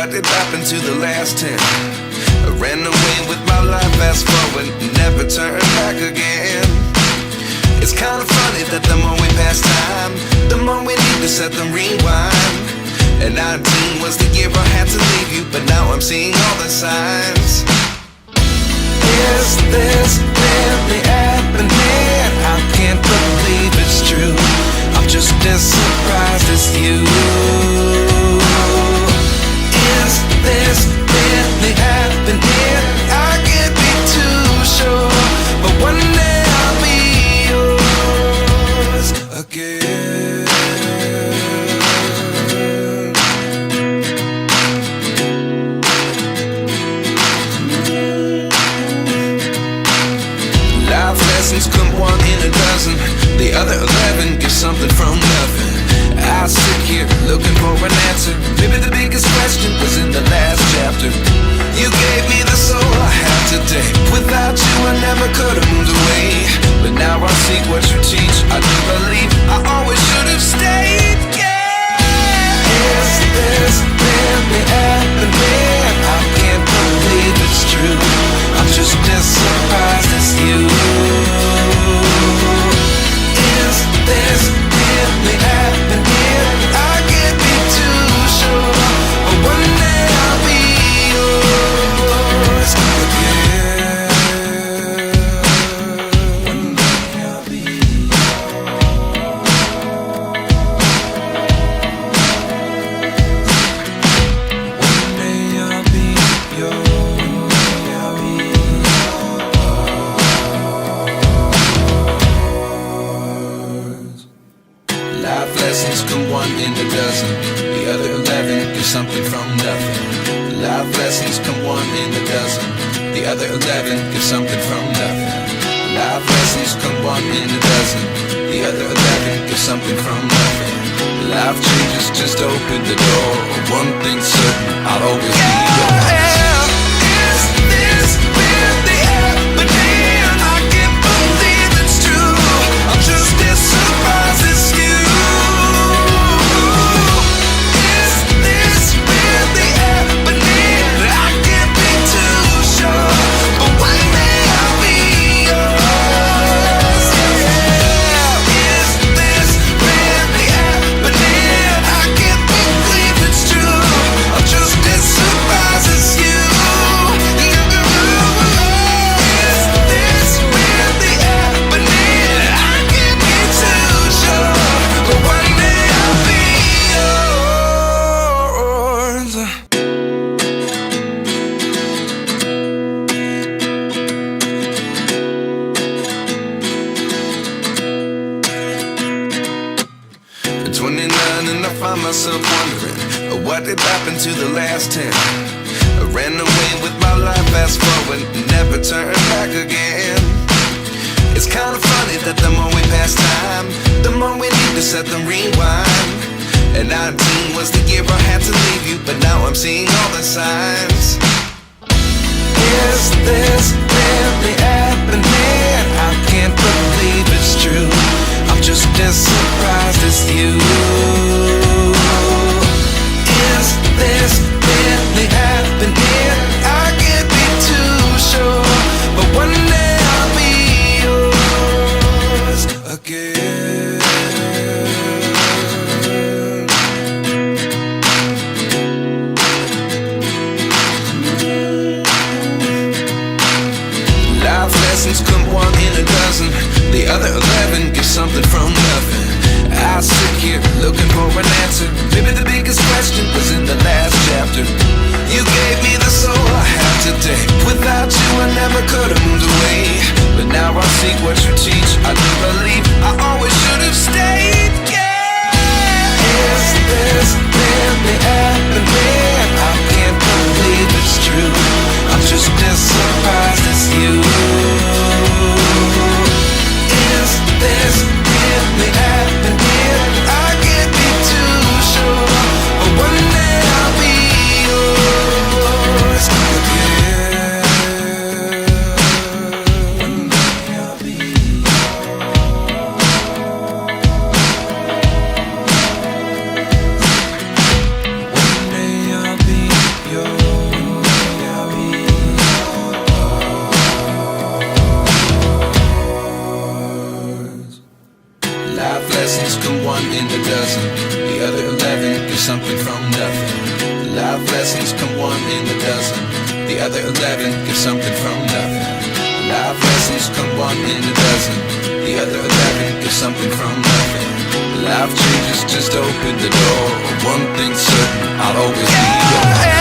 What did happen to the last 10? I ran away with my life, fast forward, never turn back again. It's kind of funny that the more we pass time, the more we need to set them rewind. And 19 was the year I had to leave you, but now I'm seeing all the signs. Is this really happening? I can't believe it's true. I'm just as surprised as you. Is this really happening? I can't be too sure, but one day I'll be yours again. Life lessons come one in a dozen. The other 11 give something from nothing. I sit here looking for an answer. Maybe the biggest question was in the last chapter. You gave me the soul I have today. Without you I never could have moved away. But now I see what you teach. I do believe I always should have stayed. Yeah. Is this really happening? I can't believe it's true. I'm just as surprised as you. Is this really happening? I can't be too sure, but one day I'll be yours again. One day I'll be yours. One day I'll be yours. I'll be yours. Life lessons come one in a dozen. The other 11 give something from nothing. Life lessons come one in a dozen. The other 11 give something from nothing. Life lessons come one in a dozen. The other 11 give something from nothing. Life changes just open the door. One thing's certain, I'll always be yours. Is this really happening? I can't believe it's true. I'm just as surprised as you. Is this really happening? I can't be too sure, but one day I'll be yours. Yeah. Is this really happening? I can't believe it's true. I'm just as surprised as you. Is this really happening? I can't be too sure, but one day I'll be yours. At 29 and I find myself wondering, what did happen to the last 10? I ran away with my life, fast forward, never turn back again. It's kind of funny that the more we pass time, the more we need to set them rewind. And 19 was the year I had to leave you, but now I'm seeing all the signs. Is this really happening? I can't believe it's true. I'm just as surprised as you. Is this really happening? I can't be too sure, but one day I'll be yours again. Life lessons come one in a dozen. The other 11 give something from nothing. I sit here looking for an answer. Maybe the biggest question was in the last chapter. You gave me the soul I have today. Without you I never could have moved away. But now I see what you teach. I do believe I always should have stayed. Yeah. Is this really happening? I can't believe it's true. I'm just as surprised as you. Is this really happening? I can't be too sure, but one day I'll be yours again. One day I'll be yours. One day I'll be one in a dozen. The other 11 get something from nothing. Life lessons come one in a dozen. The other 11 get something from nothing. Life lessons come one in a dozen. The other 11 get something from nothing. Life changes, just open the door. One thing's certain, I'll always be yours.